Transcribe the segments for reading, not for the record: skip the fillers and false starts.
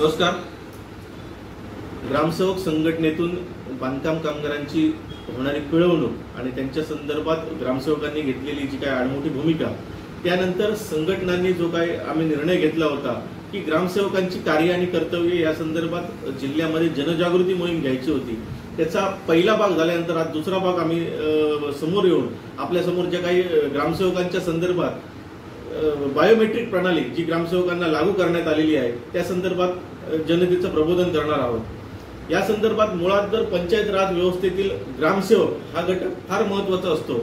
नमस्कार। ग्रामसेवक संघटनेतून बांधकाम कामगारांची होणारी पिळवणूक आणि त्यांच्या संदर्भात ग्रामसेवकांनी घेतलेली जी काय आडमोठी भूमिका, त्यानंतर संघटनांनी जो काय आम्ही निर्णय घेतला होता की ग्रामसेवकांची कार्य आणि कर्तव्ये या संदर्भात जिल्ह्यामध्ये जनजागृती मोहीम घ्यायची होती, त्याचा पहिला भाग झाल्यानंतर आज दुसरा भाग आम्ही समोर येऊन आपल्या समोर ज्या काही ग्रामसेवकांच्या संदर्भात बायोमेट्रिक प्रणाली जी ग्रामसेवकांना लागू करण्यात आलेली आहे त्या संदर्भात जनतेचं प्रबोधन करणार आहोत। या संदर्भात मुळात जर पंचायत राज व्यवस्थेतील ग्रामसेवक हा घटक फार महत्त्वाचा असतो।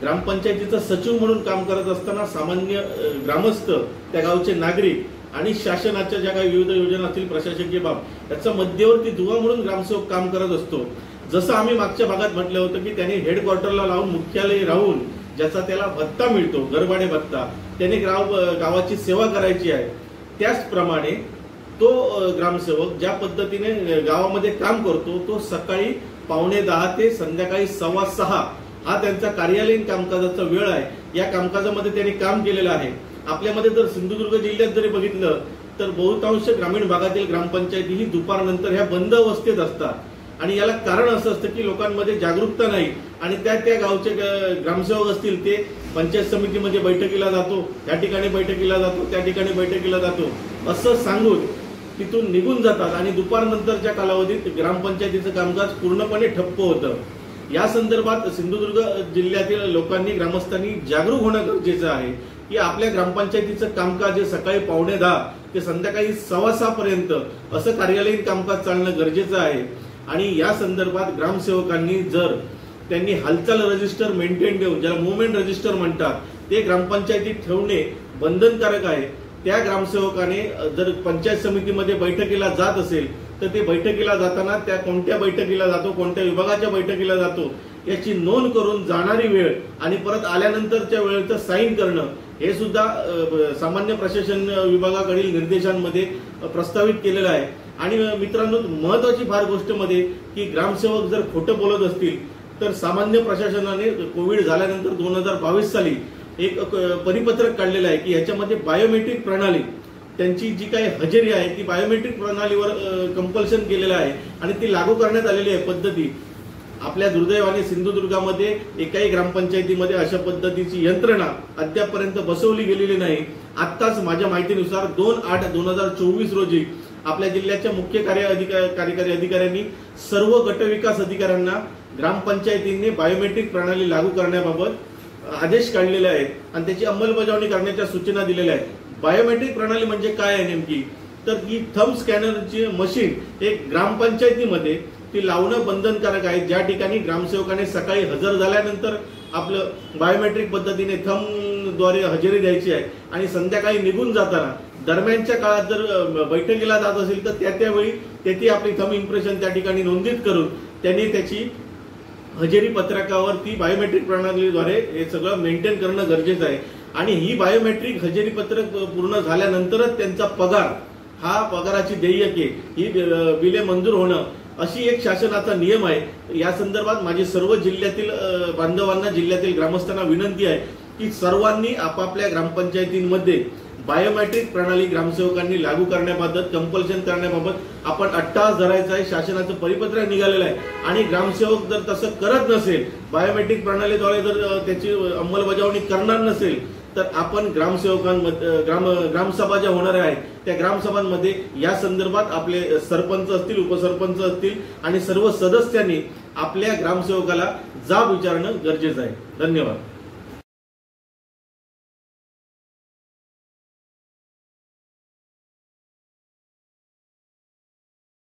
ग्रामपंचायतीचा सचिव म्हणून काम करत असताना सामान्य ग्रामस्थ, त्या गावचे नागरिक आणि शासनाच्या ज्या काही विविध योजना असतील, प्रशासकीय बाब याचा मध्यवर्ती दुवा म्हणून ग्रामसेवक काम करत असतो। जसं आम्ही मागच्या भागात म्हटलं होतं की त्याने हेडक्वार्टरला लावून मुख्यालय राहून ज्याचा त्याला भत्ता मिळतो, घरभाडे भत्ता, त्याने गावाची सेवा करायची आहे, त्याचप्रमाणे तो ग्रामसेवक ज्या पद्धतीने गावामध्ये काम करतो तो सकाळी 9:45 ते संध्याकाळी 6:15 हा त्यांचा कार्यालयीन कामकाजाचा वेळ आहे। या कामकाजामध्ये त्यांनी काम केलेलं आहे। आपल्यामध्ये जर सिंधुदुर्ग जिल्ह्यात जरी बघितलं तर बहुतांश ग्रामीण भागातील ग्रामपंचायती ही दुपारनंतर ह्या बंद अवस्थेत असतात आणि याला कारण असं असतं की लोकांमध्ये जागरूकता नाही आणि त्या गावचे ग्रामसेवक असतील ते पंचायत समितीमध्ये बैठकीला जातो, त्या ठिकाणी बैठकीला जातो, त्या ठिकाणी बैठकीला जातो असं सांगून तिथून निघून जातात आणि दुपारनंतरच्या कालावधीत ग्रामपंचायतीचं कामकाज पूर्णपणे ठप्प होतं। या संदर्भात सिंधुदुर्ग जिल्ह्यातील लोकांनी, ग्रामस्थांनी जागरूक होणं गरजेचं आहे की आपल्या ग्रामपंचायतीचं कामकाज हे सकाळी 9:15 ते संध्याकाळी 6:15 पर्यंत असं कार्यालयीन कामकाज चालणं गरजेचं आहे। आणि या संदर्भात ग्रामसेवकांनी जर त्यांनी हालचाल रजिस्टर मेंटेन ठेवून, ज्याला मुवमेंट रजिस्टर म्हणतात, ते ग्रामपंचायतीत ठेवणे बंधनकारक आहे। त्या ग्रामसेवकाने जर पंचायत समितीमध्ये बैठकीला जात असेल तर ते बैठकीला जाताना त्या कोणत्या बैठकीला जातो, कोणत्या विभागाच्या बैठकीला जातो याची नोंद करून जाणारी वेळ आणि परत आल्यानंतरच्या वेळेचं साईन करणं हे सुद्धा सामान्य प्रशासन विभागाकडील निर्देशांमध्ये प्रस्तावित केलेलं आहे। आणि मित्रांनो, महत्वाची फार गोष्ट मध्ये की ग्रामसेवक जर खोटं बोलत असतील तर सामान्य प्रशासनाने कोविड झाल्यानंतर 2022 साली एक परिपत्रक काढलेलं आहे की याच्यामध्ये बायोमेट्रिक प्रणाली, त्यांची जी काही हजेरी आहे ती बायोमेट्रिक प्रणालीवर कंपल्शन केलेलं आहे आणि ती लागू करण्यात आलेली आहे पद्धती। आपल्या दुर्दैवाने सिंधुदुर्गामध्ये एकाही ग्रामपंचायतीमध्ये अशा पद्धतीची यंत्रणा अद्यापपर्यंत बसवली गेलेली नाही। आत्ताच माझ्या माहितीनुसार 2/8/2024 रोजी आपल्या जिल्ह्याच्या मुख्य कार्यकारी अधिकाऱ्यांनी सर्व गटविकास अधिकाऱ्यांना ग्रामपंचायतींनी बायोमेट्रिक प्रणाली लागू करण्याबाबत आदेश काढलेले आहेत आणि त्याची अंमलबजावणी करण्याच्या सूचना दिलेल्या आहेत। बायोमेट्रिक प्रणाली म्हणजे काय आहे नेमकी, तर ही थंब स्कॅनरची मशीन एक ग्रामपंचायतीमध्ये ती लावणं बंधनकारक आहे। ज्या ठिकाणी ग्रामसेवकाने सकाळी हजर झाल्यानंतर आपलं बायोमेट्रिक पद्धतीने थंबद्वारे हजेरी द्यायची आहे आणि संध्याकाळी निघून जाताना दरम्यानच्या काळात जर बैठकीला जात असेल तर त्यावेळी त्याची आपली थंब इम्प्रेशन त्या ठिकाणी नोंदित करून त्यांनी त्याची हजेरी पत्रकावरती बायोमेट्रिक प्रणालीद्वारे हे सगळं मेंटेन करणं गरजेचं आहे। आणि ही बायोमेट्रिक हजेरी पत्रक पूर्ण झाल्यानंतरच त्यांचा पगार, हा पगाराची देयके ही बिले मंजूर होणं अशी एक शासनाचा नियम आहे। या संदर्भात माझी सर्व जिल्ह्यातील बांधवांना, जिल्ह्यातील ग्रामस्थांना विनंती आहे की सर्वांनी आपापल्या ग्रामपंचायतींमध्ये बायोमेट्रिक प्रणाली ग्रामसेवकांनी लागू करण्याबाबत, कंपल्शन करण्याबाबत आपण अट्टाहास धरायचा आहे। शासनाचं परिपत्रक निघालेलं आहे आणि ग्रामसेवक जर तसं करत नसेल, बायोमेट्रिक प्रणालीद्वारे जर त्याची अंमलबजावणी करणार नसेल तर आपण ग्रामसेवकांमध्ये ग्रामसभा ज्या होणार आहेत त्या ग्रामसभांमध्ये या संदर्भात आपले सरपंच असतील, उपसरपंच असतील आणि सर्व सदस्यांनी आपल्या ग्रामसेवकाला जाब विचारणं गरजेचं आहे। धन्यवाद।